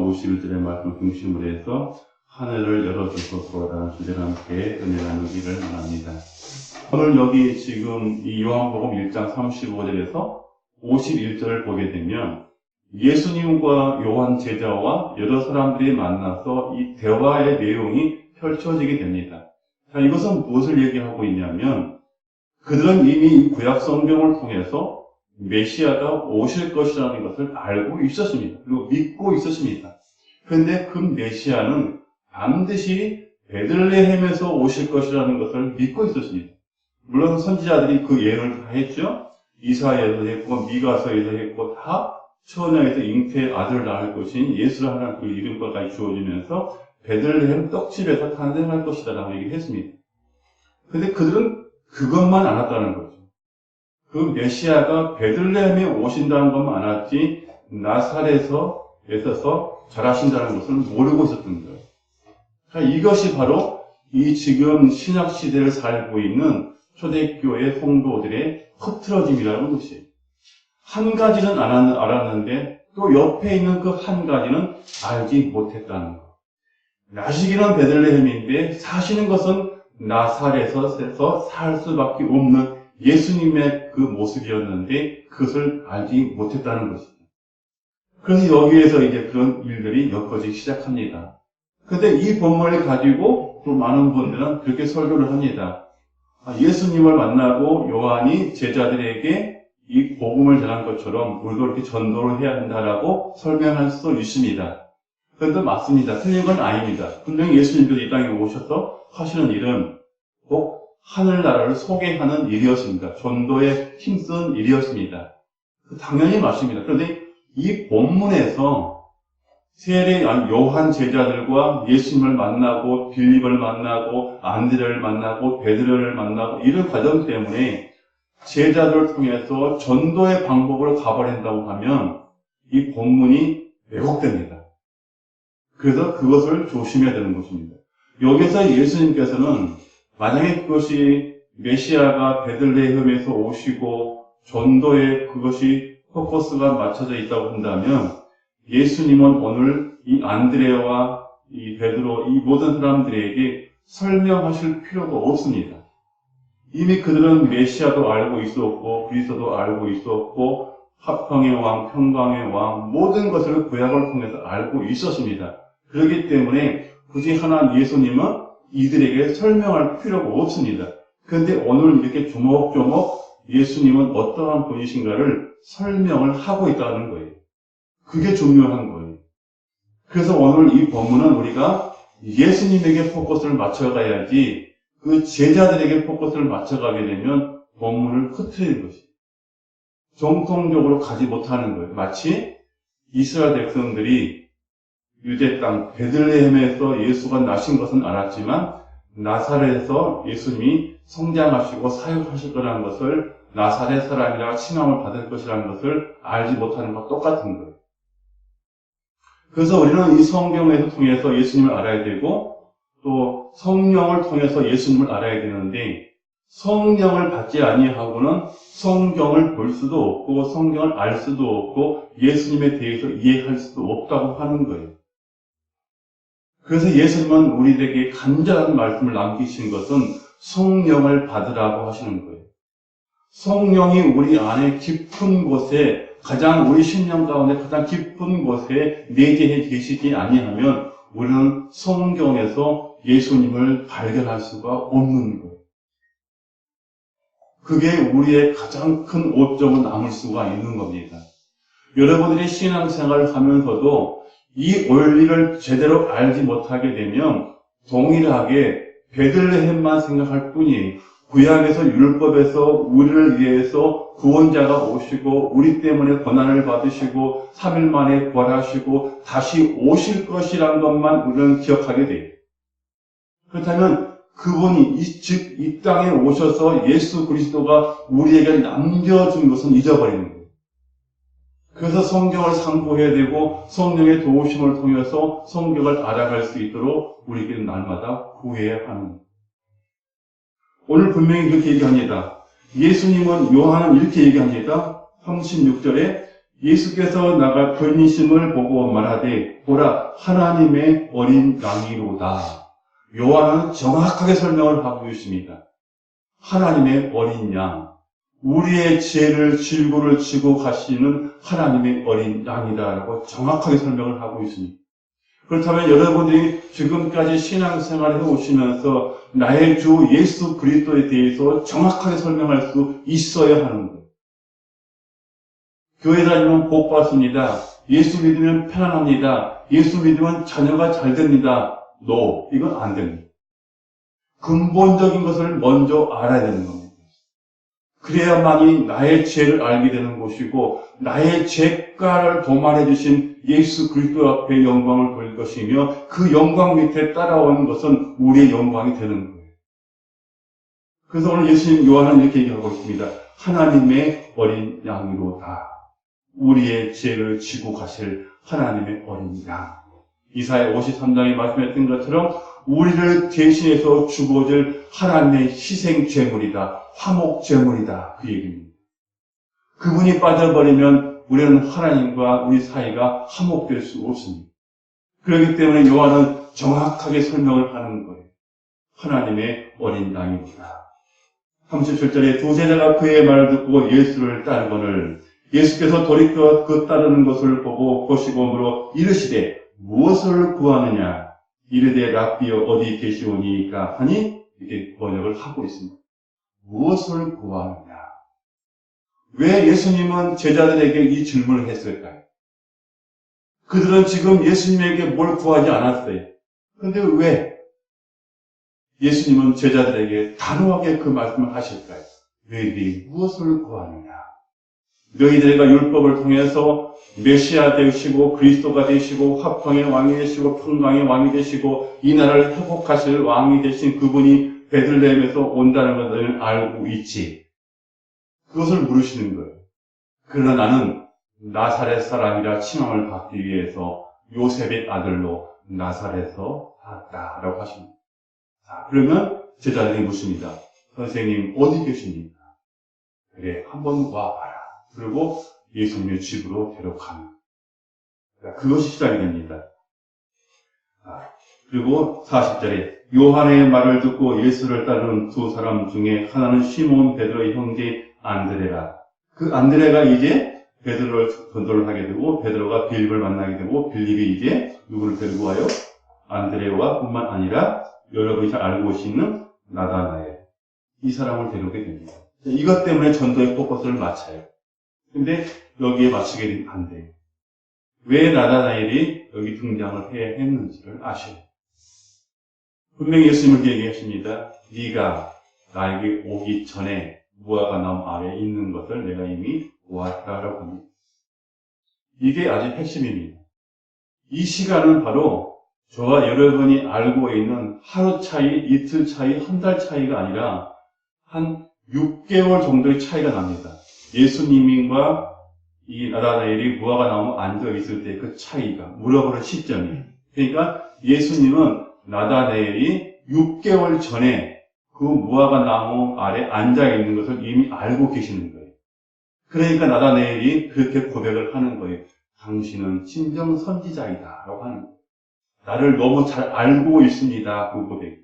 51절의 말씀을 중심으로 해서 하늘을 열어주소서라는 주제로 함께 은혜 나누기를 원합니다. 오늘 여기 지금 이 요한복음 1장 35절에서 51절을 보게 되면 예수님과 요한 제자와 여러 사람들이 만나서 이 대화의 내용이 펼쳐지게 됩니다. 자, 이것은 무엇을 얘기하고 있냐면 그들은 이미 구약 성경을 통해서 메시아가 오실 것이라는 것을 알고 있었습니다. 그리고 믿고 있었습니다. 그런데 그 메시아는 반드시 베들레헴에서 오실 것이라는 것을 믿고 있었습니다. 물론 선지자들이 그 예언을 다 했죠. 이사야에서 했고 미가서에서 했고 다 처녀에서 잉태의 아들을 낳을 것인 예수라는 그 이름과까지 주어지면서 베들레헴 떡집에서 탄생할 것이다라고 얘기했습니다. 그런데 그들은 그것만 알았다는 거죠. 그 메시아가 베들레헴에 오신다는 것만 알았지 나사렛에서 자라신다는 것을 모르고 있었던 거예요. 그러니까 이것이 바로 이 지금 신약 시대를 살고 있는 초대교회 성도들의 흐트러짐이라는 것이에요. 한 가지는 알았는데 또 옆에 있는 그 한 가지는 알지 못했다는 것. 나시기는 베들레헴인데 사시는 것은 나사렛에서 살 수밖에 없는 예수님의 그 모습이었는데 그것을 알지 못했다는 것입니다. 그래서 여기에서 이제 그런 일들이 엮어지기 시작합니다. 그런데 이 본문을 가지고 또 많은 분들은 그렇게 설교를 합니다. 예수님을 만나고 요한이 제자들에게 이 복음을 전한 것처럼 우리도 이렇게 전도를 해야 한다라고 설명할 수도 있습니다. 그런데 맞습니다. 틀린 건 아닙니다. 분명히 예수님께서 이 땅에 오셔서 하시는 일은 꼭 하늘나라를 소개하는 일이었습니다. 전도에 힘쓴 일이었습니다. 당연히 맞습니다. 그런데 이 본문에서 세례 요한 제자들과 예수님을 만나고 빌립을 만나고 안드레를 만나고 베드로를 만나고 이런 과정 때문에 제자들을 통해서 전도의 방법을 가버린다고 하면 이 본문이 왜곡됩니다. 그래서 그것을 조심해야 되는 것입니다. 여기서 예수님께서는 만약에 그것이 메시아가 베들레헴에서 오시고 전도에 그것이 포커스가 맞춰져 있다고 한다면 예수님은 오늘 이 안드레와 이 베드로 이 모든 사람들에게 설명하실 필요가 없습니다. 이미 그들은 메시아도 알고 있었고 그리스도도 알고 있었고 화평의 왕, 평강의 왕 모든 것을 구약을 통해서 알고 있었습니다. 그렇기 때문에 굳이 하나 예수님은 이들에게 설명할 필요가 없습니다. 그런데 오늘 이렇게 조목조목 예수님은 어떠한 분이신가를 설명을 하고 있다는 거예요. 그게 중요한 거예요. 그래서 오늘 이 본문은 우리가 예수님에게 포커스를 맞춰가야지 그 제자들에게 포커스를 맞춰가게 되면 본문을 흐트리는 것이에요. 정통적으로 가지 못하는 거예요. 마치 이스라엘 백성들이 유대 땅 베들레헴에서 예수가 나신 것은 알았지만 나사렛에서 예수님이 성장하시고 사역하실 거라는 것을 나사렛 사람이라 칭함을 받을 것이라는 것을 알지 못하는 것과 똑같은 거예요. 그래서 우리는 이 성경에서 통해서 예수님을 알아야 되고 또 성령을 통해서 예수님을 알아야 되는데 성령을 받지 아니하고는 성경을 볼 수도 없고 성경을 알 수도 없고 예수님에 대해서 이해할 수도 없다고 하는 거예요. 그래서 예수님은 우리에게 간절한 말씀을 남기신 것은 성령을 받으라고 하시는 거예요. 성령이 우리 안에 깊은 곳에 가장 우리 심령 가운데 가장 깊은 곳에 내재해 계시지 아니하면 우리는 성경에서 예수님을 발견할 수가 없는 거예요. 그게 우리의 가장 큰 오점으로 남을 수가 있는 겁니다. 여러분들이 신앙생활을 하면서도 이 원리를 제대로 알지 못하게 되면 동일하게 베들레헴만 생각할 뿐이에요. 구약에서 율법에서 우리를 위해서 구원자가 오시고 우리 때문에 고난을 받으시고 3일 만에 부활하시고 다시 오실 것이라는 것만 우리는 기억하게 돼요. 그렇다면 그분이 이 땅에 오셔서 예수 그리스도가 우리에게 남겨준 것은 잊어버리는 거예요. 그래서 성경을 상고해야 되고 성령의 도우심을 통해서 성경을 알아갈 수 있도록 우리에게 날마다 구해야 하는 거예요. 오늘 분명히 그렇게 얘기합니다. 예수님은 요한은 이렇게 얘기합니다. 36절에 예수께서 나가 편이심을 보고 말하되 보라 하나님의 어린 양이로다. 요한은 정확하게 설명을 하고 있습니다. 하나님의 어린 양, 우리의 죄를 질고를 지고 가시는 하나님의 어린 양이다라고 정확하게 설명을 하고 있습니다. 그렇다면 여러분들이 지금까지 신앙생활을 해오시면서 나의 주 예수 그리스도에 대해서 정확하게 설명할 수 있어야 하는 거예요. 교회 다니면 복 받습니다. 예수 믿으면 편안합니다. 예수 믿으면 자녀가 잘 됩니다. 이건 안 됩니다. 근본적인 것을 먼저 알아야 되는 겁니다. 그래야만이 나의 죄를 알게 되는 것이고 나의 죄가를 도말해 주신 예수 그리스도 앞에 영광을 돌릴 것이며 그 영광 밑에 따라오는 것은 우리의 영광이 되는 거예요. 그래서 오늘 예수님 요한은 이렇게 얘기하고 있습니다. 하나님의 어린 양이로다. 우리의 죄를 지고 가실 하나님의 어린 양. 이사야 53장에 말씀했던 것처럼 우리를 대신해서 죽어질 하나님의 희생 제물이다. 화목 제물이다. 그 얘기입니다. 그분이 빠져버리면 우리는 하나님과 우리 사이가 화목될 수 없습니다. 그렇기 때문에 요한은 정확하게 설명을 하는 거예요. 하나님의 어린 양입니다. 37절에 두 제자가 그의 말을 듣고 예수를 따르거늘 예수께서 돌이켜 그 따르는 것을 보시고 물어 이르시되 무엇을 구하느냐 이르되 랍비여 어디 계시오니까 하니 이렇게 번역을 하고 있습니다. 무엇을 구하느냐. 왜 예수님은 제자들에게 이 질문을 했을까요? 그들은 지금 예수님에게 뭘 구하지 않았어요. 그런데 왜 예수님은 제자들에게 단호하게 그 말씀을 하실까요? 너희들이 무엇을 구하느냐. 너희들과 율법을 통해서 메시아 되시고 그리스도가 되시고 화평의 왕이 되시고 평강의 왕이 되시고 이 나라를 회복하실 왕이 되신 그분이 베들레헴에서 온다는 것을 알고 있지. 그것을 물으시는 거예요. 그러나 나는 나사렛 사람이라 칭함을 받기 위해서 요셉의 아들로 나사렛에서 왔다라고 하십니다. 자, 그러면 제자들이 묻습니다. 선생님 어디 계십니까? 그래, 한번 와봐라. 그리고 예수님의 집으로 데려가는. 그것이 시작이 됩니다. 그리고 40절에 요한의 말을 듣고 예수를 따르는 두 사람 중에 하나는 시몬 베드로의 형제 안드레라. 그 안드레가 이제 베드로를 전도를 하게 되고 베드로가 빌립을 만나게 되고 빌립이 이제 누구를 데리고 와요? 안드레와 뿐만 아니라 여러분이 잘 알고 계시는 나다나엘. 이 사람을 데려오게 됩니다. 이것 때문에 전도의 포커스를 맞춰요. 근데 여기에 맞추게 되면 안 돼요. 왜 나다나엘이 여기 등장을 해야 했는지를 아셔요. 분명히 예수님을 얘기하십니다. 네가 나에게 오기 전에 무화과 나무 아래에 있는 것을 내가 이미 보았다라고 합니다. 이게 아주 핵심입니다. 이 시간은 바로 저와 여러분이 알고 있는 하루 차이, 이틀 차이, 한 달 차이가 아니라 한 6개월 정도의 차이가 납니다. 예수님과 이 나다나엘이 무화과 나무 앉아 있을 때 그 차이가 물어보는 시점이에요. 그러니까 예수님은 나다나엘이 6개월 전에 그 무화과 나무 아래 앉아 있는 것을 이미 알고 계시는 거예요. 그러니까 나다나엘이 그렇게 고백을 하는 거예요. 당신은 진정 선지자이다 라고 하는 거예요. 나를 너무 잘 알고 있습니다. 그 고백이.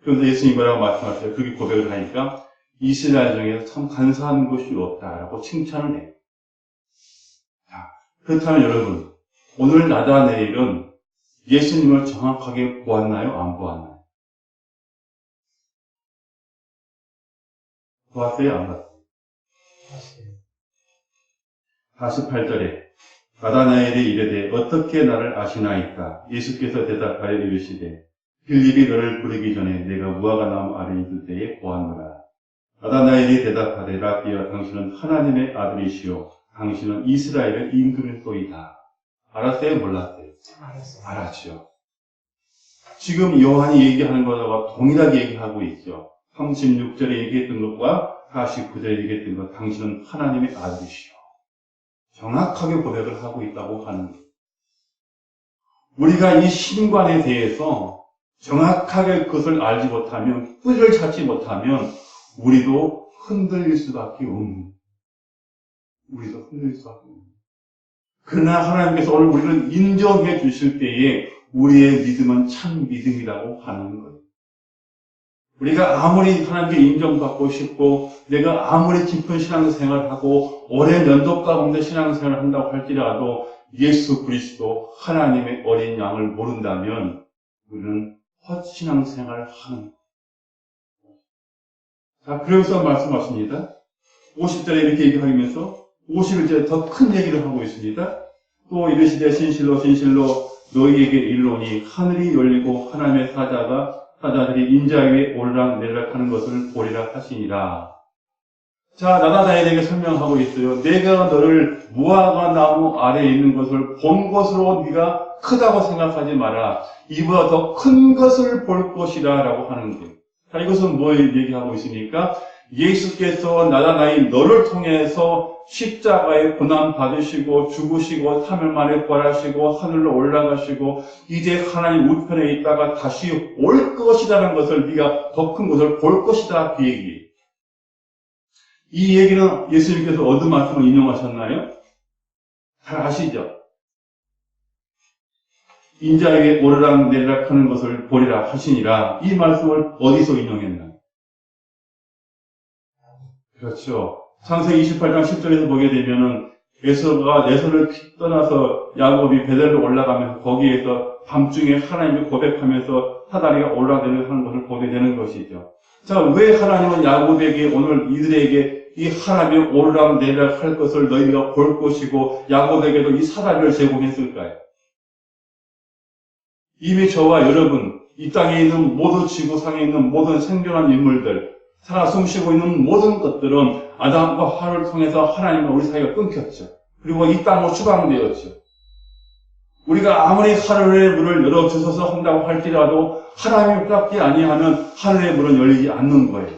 그래서 예수님이 뭐라고 말씀하세요? 그렇게 고백을 하니까 이스라엘 중에서 참 간사한 것이 없다라고 칭찬을 해요. 자, 그렇다면 여러분, 오늘 나다나엘은 예수님을 정확하게 보았나요? 안 보았나요? 보았어요? 안 봤어요? 48절에 나다나엘이 이르되 어떻게 나를 아시나이까? 예수께서 대답하여 이르시되 빌립이 너를 부르기 전에 내가 무화과 나무 아래 있을 때에 보았노라. 나다나엘이 대답하되 랍비여 당신은 하나님의 아들이시오 당신은 이스라엘의 임금일소이다. 알았어요? 몰랐어요? 알았죠. 지금 요한이 얘기하는 것과 동일하게 얘기하고 있죠. 36절에 얘기했던 것과 49절에 얘기했던 것, 당신은 하나님의 아들이시오. 정확하게 고백을 하고 있다고 하는 거예요. 우리가 이 신관에 대해서 정확하게 그것을 알지 못하면, 뿌리를 찾지 못하면 우리도 흔들릴 수밖에 없는. 우리도 흔들릴 수밖에 없는. 그러나 하나님께서 오늘 우리를 인정해 주실 때에 우리의 믿음은 참 믿음이라고 하는 거예요. 우리가 아무리 하나님께 인정받고 싶고 내가 아무리 깊은 신앙생활을 하고 오랜 연도 가운데 신앙생활을 한다고 할지라도 예수 그리스도 하나님의 어린 양을 모른다면 우리는 헛신앙생활을 하는 거예요. 자, 그래서 말씀하십니다. 50절에 이렇게 얘기하면서 51절에 더 큰 얘기를 하고 있습니다. 또 이르시되 진실로 진실로 너희에게 이르노니 하늘이 열리고 하나님의 사자들이 인자 위에 오르락내리락 하는 것을 보리라 하시니라. 자, 나다나엘에게 설명하고 있어요. 내가 너를 무화과 나무 아래에 있는 것을 본 것으로 네가 크다고 생각하지 마라. 이보다 더 큰 것을 볼 것이다 라고 하는 거예요. 자, 이것은 뭘 얘기하고 있습니까? 예수께서 나다나엘 너를 통해서 십자가에 고난 받으시고 죽으시고 3일 만에 부활하시고 하늘로 올라가시고 이제 하나님 우편에 있다가 다시 올 것이라는 것을 네가 더 큰 것을 볼 것이다 그 얘기예요. 이 얘기는 예수님께서 어떤 말씀을 인용하셨나요? 잘 아시죠? 인자에게 오르락내리락 하는 것을 보리라 하시니라. 이 말씀을 어디서 인용했나요? 그렇죠. 창세기 28장 10절에서 보게 되면은 에서가 에서를 떠나서 야곱이 베델로 올라가면서 거기에서 밤중에 하나님을 고백하면서 사다리가 오르락내리락 하는 것을 보게 되는 것이죠. 자, 왜 하나님은 야곱에게 오늘 이들에게 이 하나님의 오르락내리락 할 것을 너희가 볼 것이고 야곱에게도 이 사다리를 제공했을까요? 이미 저와 여러분, 이 땅에 있는 모든 지구상에 있는 모든 생존한 인물들, 살아 숨쉬고 있는 모든 것들은 아담과 하와를 통해서 하나님과 우리 사이가 끊겼죠. 그리고 이 땅으로 추방되었죠. 우리가 아무리 하늘의 문을 열어주셔서 한다고 할지라도 하나님이 깎지 아니하는 하늘의 문은 열리지 않는 거예요.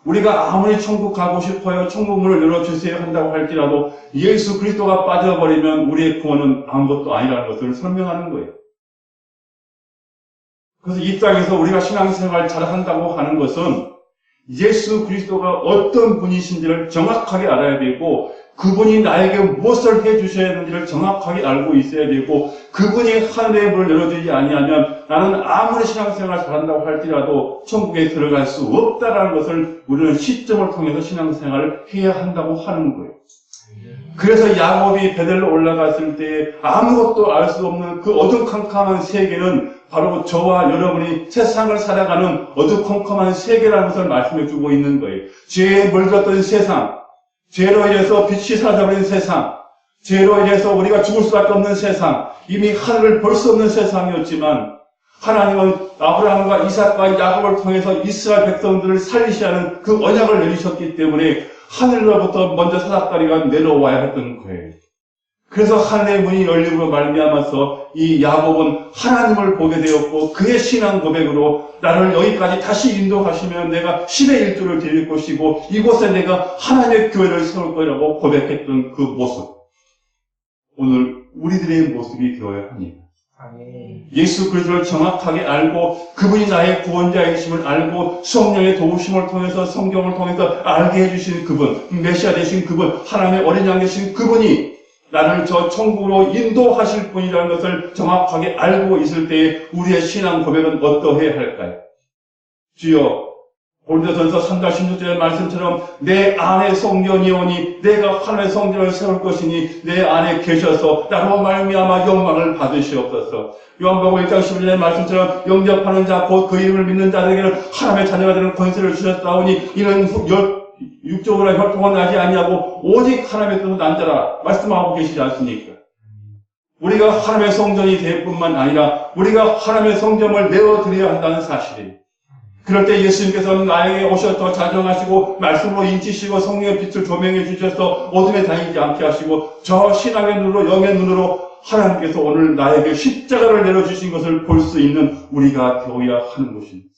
우리가 아무리 천국 가고 싶어요, 천국 문을 열어주세요 한다고 할지라도 예수 그리스도가 빠져버리면 우리의 구원은 아무것도 아니라는 것을 설명하는 거예요. 그래서 이 땅에서 우리가 신앙생활 잘 한다고 하는 것은 예수 그리스도가 어떤 분이신지를 정확하게 알아야 되고 그분이 나에게 무엇을 해주셔야 하는지를 정확하게 알고 있어야 되고 그분이 하늘의 문을 열어주지 아니하면 나는 아무리 신앙생활 잘한다고 할지라도 천국에 들어갈 수 없다라는 것을 우리는 시점을 통해서 신앙생활을 해야 한다고 하는 거예요. 그래서 야곱이 베델로 올라갔을 때 아무것도 알 수 없는 그 어두컴컴한 세계는 바로 저와 여러분이 세상을 살아가는 어두컴컴한 세계라는 것을 말씀해 주고 있는 거예요. 죄에 물들었던 세상, 죄로 인해서 빛이 사라져버린 세상, 죄로 인해서 우리가 죽을 수밖에 없는 세상, 이미 하늘을 볼 수 없는 세상이었지만 하나님은 아브라함과 이삭과 야곱을 통해서 이스라엘 백성들을 살리시라는 그 언약을 내리셨기 때문에 하늘로부터 먼저 사닥다리가 내려와야 했던 거예요. 그래서 하늘의 문이 열림으로 말미암아서 이 야곱은 하나님을 보게 되었고 그의 신앙 고백으로 나를 여기까지 다시 인도하시면 내가 10의 1조를 드릴 것이고 이곳에 내가 하나님의 교회를 세울 거라고 고백했던 그 모습. 오늘 우리들의 모습이 되어야 합니다. 예수 그리스도를 정확하게 알고 그분이 나의 구원자이심을 알고 성령의 도우심을 통해서 성경을 통해서 알게 해주신 그분, 메시아 되신 그분, 하나님의 어린 양 되신 그분이 나를 저 천국으로 인도하실 분이라는 것을 정확하게 알고 있을 때에 우리의 신앙 고백은 어떠해야 할까요? 주여, 고린도전서 3장 16절의 말씀처럼 내 안에 성전이 오니 내가 하나님의 성전을 세울 것이니 내 안에 계셔서 나로 말미암아 영광을 받으시옵소서. 요한복음 1장 11절의 말씀처럼 영접하는 자 곧 그 이름을 믿는 자들에게는 하나님의 자녀가 되는 권세를 주셨사오니 이는 육적으로 혈통은 나지 아니하고 오직 하나님의 뜻은 난 자라 말씀하고 계시지 않습니까? 우리가 하나님의 성전이 될 뿐만 아니라 우리가 하나님의 성전을 내어드려야 한다는 사실이에요. 그럴 때 예수님께서는 나에게 오셔서 자정하시고 말씀으로 인치시고 성령의 빛을 조명해 주셔서 어둠에 다니지 않게 하시고 저 신앙의 눈으로 영의 눈으로 하나님께서 오늘 나에게 십자가를 내려주신 것을 볼 수 있는 우리가 되어야 하는 것입니다.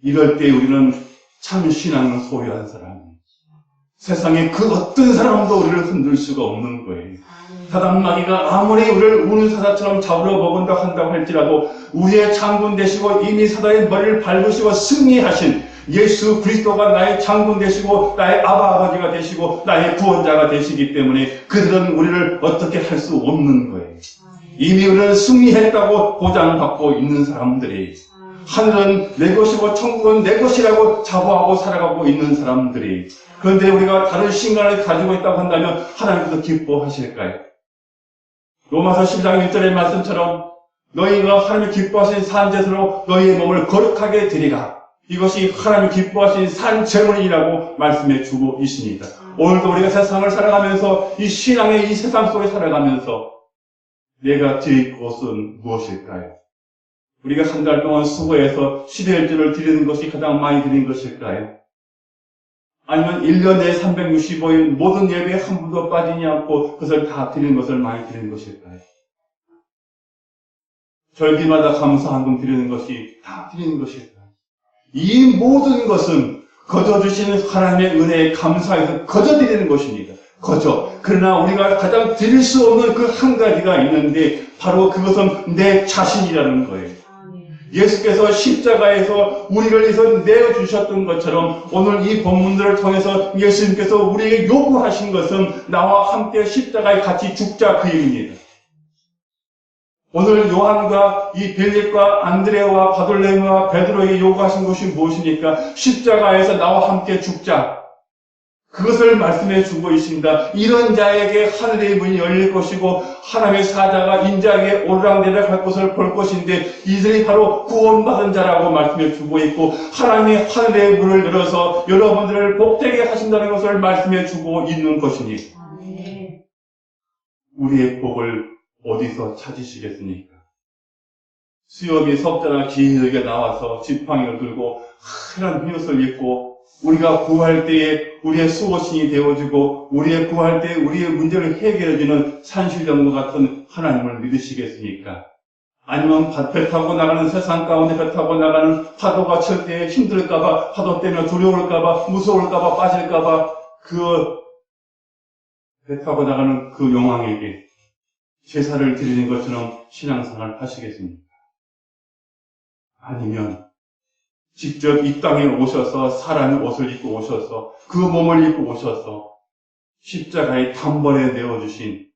이럴 때 우리는 참 신앙을 소유한 사람이에요. 세상에 그 어떤 사람도 우리를 흔들 수가 없는 거예요. 사단마귀가 아무리 우리를 우는 사자처럼 잡으러 먹은다 한다고 할지라도 우리의 장군 되시고 이미 사단의 머리를 밟으시고 승리하신 예수 그리스도가 나의 장군 되시고 나의 아버지가 되시고 나의 구원자가 되시기 때문에 그들은 우리를 어떻게 할 수 없는 거예요. 이미 우리는 승리했다고 보장받고 있는 사람들이, 하늘은 내 것이고 천국은 내 것이라고 자부하고 살아가고 있는 사람들이, 그런데 우리가 다른 신간을 가지고 있다고 한다면 하나님께서 기뻐하실까요? 로마서 10장 1절의 말씀처럼 너희가 하나님이 기뻐하신 산제사로 너희의 몸을 거룩하게 드리라. 이것이 하나님이 기뻐하신 산제물이라고 말씀해 주고 있습니다. 오늘도 우리가 세상을 살아가면서 이 신앙의 이 세상 속에 살아가면서 내가 드릴 것은 무엇일까요? 우리가 한 달 동안 수고해서 11주를 드리는 것이 가장 많이 드린 것일까요? 아니면 1년 내에 365일 모든 예배에 한 분도 빠지지 않고 그것을 다 드리는 것을 많이 드리는 것일까요? 절기마다 감사 한금 드리는 것이 다 드리는 것일까요? 이 모든 것은 거저 주시는 하나님의 은혜에 감사해서 거저 드리는 것입니다. 거저. 그러나 우리가 가장 드릴 수 없는 그 한 가지가 있는데 바로 그것은 내 자신이라는 거예요. 예수께서 십자가에서 우리를 위해서 내어주셨던 것처럼 오늘 이 본문들을 통해서 예수님께서 우리에게 요구하신 것은 나와 함께 십자가에 같이 죽자 그 얘기입니다. 오늘 요한과 이 빌립과 안드레와 바돌레미와 베드로에게 요구하신 것이 무엇입니까? 십자가에서 나와 함께 죽자. 그것을 말씀해 주고 있습니다. 이런 자에게 하늘의 문이 열릴 것이고 하나님의 사자가 인자에게 오르락내리락 것을 볼 것인데 이들이 바로 구원받은 자라고 말씀해 주고 있고 하나님이 하늘의 문을 열어서 여러분들을 복되게 하신다는 것을 말씀해 주고 있는 것입니다. 우리의 복을 어디서 찾으시겠습니까? 수염이 석자나 길게 나와서 지팡이를 들고 하얀 휘옷을 입고 우리가 구할 때에 우리의 수호신이 되어주고 우리의 구할 때에 우리의 문제를 해결해주는 산신령과 같은 하나님을 믿으시겠습니까? 아니면 배 타고 나가는 세상 가운데 배 타고 나가는 파도가 칠 때 힘들까봐 파도 때문에 두려울까봐 무서울까봐 빠질까봐 그 배 타고 나가는 그 용왕에게 제사를 드리는 것처럼 신앙생활을 하시겠습니까? 아니면 직접 이 땅에 오셔서 사람의 옷을 입고 오셔서 그 몸을 입고 오셔서 십자가에 단번에 내어주신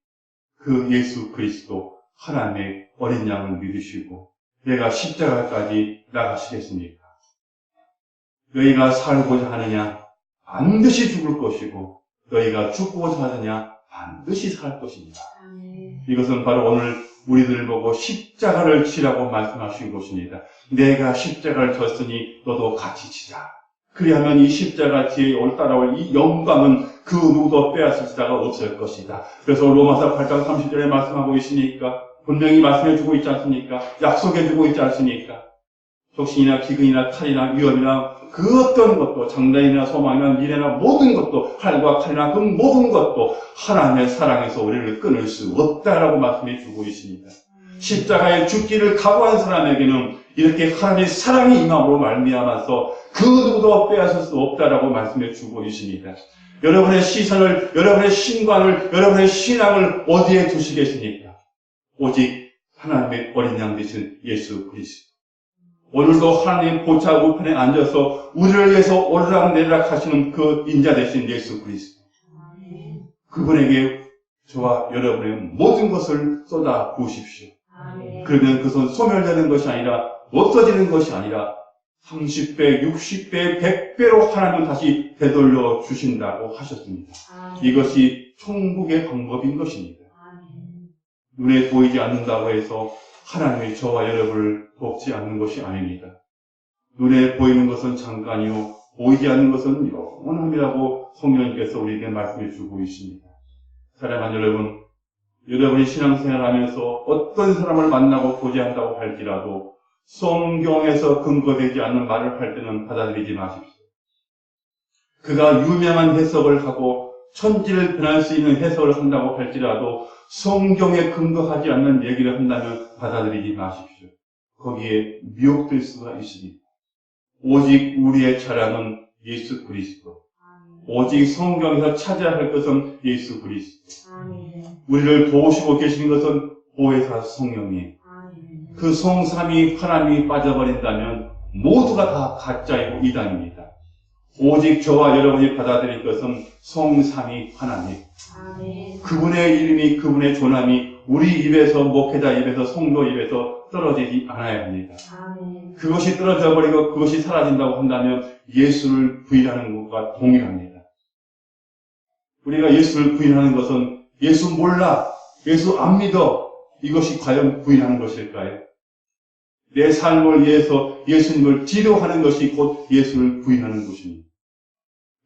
그 예수 그리스도 하나님의 어린 양을 믿으시고 내가 십자가까지 나가시겠습니까? 너희가 살고자 하느냐? 반드시 죽을 것이고 너희가 죽고자 하느냐? 반드시 살 것입니다. 이것은 바로 오늘 우리들을 보고 십자가를 치라고 말씀하신 것입니다. 내가 십자가를 졌으니 너도 같이 치자. 그리하면 이 십자가 뒤에 따라올 이 영광은 그 누구도 빼앗을 수가 없을 것이다. 그래서 로마서 8장 30절에 말씀하고 있으니까 분명히 말씀해주고 있지 않습니까? 약속해주고 있지 않습니까? 적신이나 기근이나 칼이나 위험이나 그 어떤 것도 장래이나 소망이나 미래나 모든 것도 칼과 칼이나 그 모든 것도 하나님의 사랑에서 우리를 끊을 수 없다라고 말씀해 주고 있습니다. 십자가에 죽기를 각오한 사람에게는 이렇게 하나님의 사랑이 임함으로 말미암아서 그 누구도 빼앗을 수 없다라고 말씀해 주고 있습니다. 여러분의 시선을, 여러분의 신관을, 여러분의 신앙을 어디에 두시겠습니까? 오직 하나님의 어린 양 되신 예수 그리스도. 오늘도 하나님 보좌 우편에 앉아서 우리를 위해서 오르락내리락 하시는 그 인자 되신 예수 그리스도. 그분에게 저와 여러분의 모든 것을 쏟아 부으십시오. 그러면 그것은 소멸되는 것이 아니라 없어지는 것이 아니라 30배, 60배, 100배로 하나님은 다시 되돌려 주신다고 하셨습니다. 이것이 천국의 방법인 것입니다. 눈에 보이지 않는다고 해서 하나님이 저와 여러분을 돕지 않는 것이 아닙니다. 눈에 보이는 것은 잠깐이요 보이지 않는 것은 영원함이라고 성령님께서 우리에게 말씀해 주고 있습니다. 사랑하는 여러분, 여러분이 신앙생활하면서 어떤 사람을 만나고 교제한다고 할지라도 성경에서 근거되지 않는 말을 할 때는 받아들이지 마십시오. 그가 유명한 해석을 하고 천지를 변할 수 있는 해석을 한다고 할지라도 성경에 근거하지 않는 얘기를 한다면 받아들이지 마십시오. 거기에 미혹될 수가 있습니다. 오직 우리의 자랑은 예수 그리스도. 오직 성경에서 찾아야 할 것은 예수 그리스도. 아멘. 우리를 도우시고 계시는 것은 보혜사 성령님. 아멘. 그 성삼위 하나님이 빠져버린다면 모두가 다 가짜이고 이단입니다. 오직 저와 여러분이 받아들일 것은 성삼위 하나님. 아멘. 그분의 이름이, 그분의 존함이 우리 입에서, 목회자 입에서, 성도 입에서 떨어지지 않아야 합니다. 아멘. 그것이 떨어져 버리고 그것이 사라진다고 한다면 예수를 부인하는 것과 동일합니다. 우리가 예수를 부인하는 것은 예수 몰라, 예수 안 믿어, 이것이 과연 부인하는 것일까요? 내 삶을 위해서 예수님을 지도하는 것이 곧 예수를 부인하는 것입니다.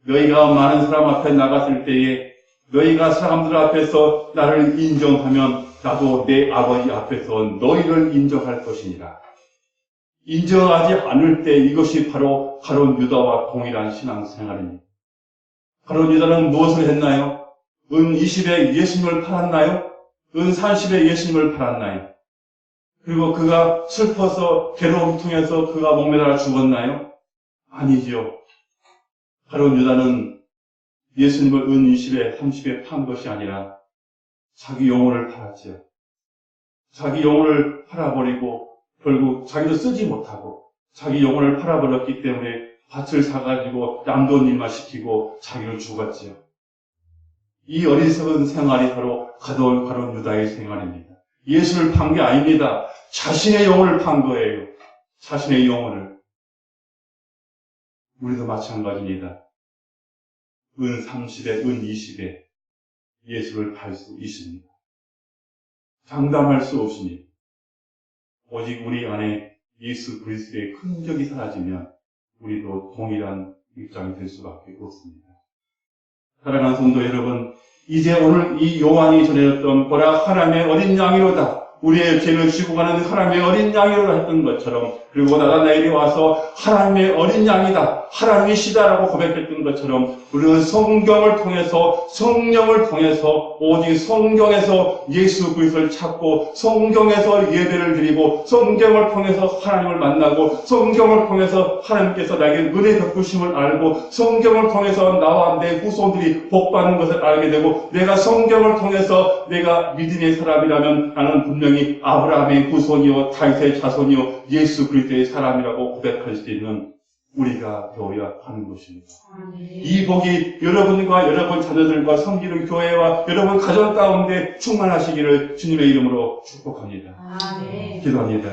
너희가 많은 사람 앞에 나갔을 때에 너희가 사람들 앞에서 나를 인정하면 나도 내 아버지 앞에서 너희를 인정할 것이니라. 인정하지 않을 때 이것이 바로 가룟 유다와 동일한 신앙생활입니다. 가룟 유다는 무엇을 했나요? 은 20에 예수님을 팔았나요? 은 30에 예수님을 팔았나요? 그리고 그가 슬퍼서 괴로움 통해서 그가 목매달아 죽었나요? 아니죠. 가룟 유다는 예수님을 은 20에 30에 판 것이 아니라 자기 영혼을 팔았죠. 자기 영혼을 팔아버리고 결국 자기도 쓰지 못하고 자기 영혼을 팔아버렸기 때문에 밭을 사가지고 남돈 일만 시키고 자기를 죽었지요. 이 어리석은 생활이 바로 가룟 유다의 생활입니다. 예수를 판 게 아닙니다. 자신의 영혼을 판 거예요. 자신의 영혼을. 우리도 마찬가지입니다. 은 30에, 은 20에 예수를 팔 수 있습니다. 장담할 수 없습니다. 오직 우리 안에 예수 그리스도의 흔적이 사라지면 우리도 동일한 입장이 될 수밖에 없습니다. 사랑하는 성도 여러분, 이제 오늘 이 요한이 전해졌던 보라 하나님의 어린 양이로다. 우리의 죄를 지고 가는 하나님의 어린 양이로다 했던 것처럼, 그리고 나다나엘이 와서 하나님의 어린 양이다, 하나님이시다라고 고백했던 것처럼 우리는 성경을 통해서, 성령을 통해서, 오직 성경에서 예수 그리스도를 찾고 성경에서 예배를 드리고 성경을 통해서 하나님을 만나고 성경을 통해서 하나님께서 나에게 은혜 베푸심을 알고 성경을 통해서 나와 내 후손들이 복받는 것을 알게 되고 내가 성경을 통해서 내가 믿음의 사람이라면 나는 분명히 아브라함의 후손이요 다윗의 자손이요 예수 그리스도의 사람이라고 고백할 수 있는 우리가 되어야 하는 것입니다. 아멘. 이 복이 여러분과 여러분 자녀들과 섬기는 교회와 여러분 가정 가운데 충만하시기를 주님의 이름으로 축복합니다. 아멘. 기도합니다.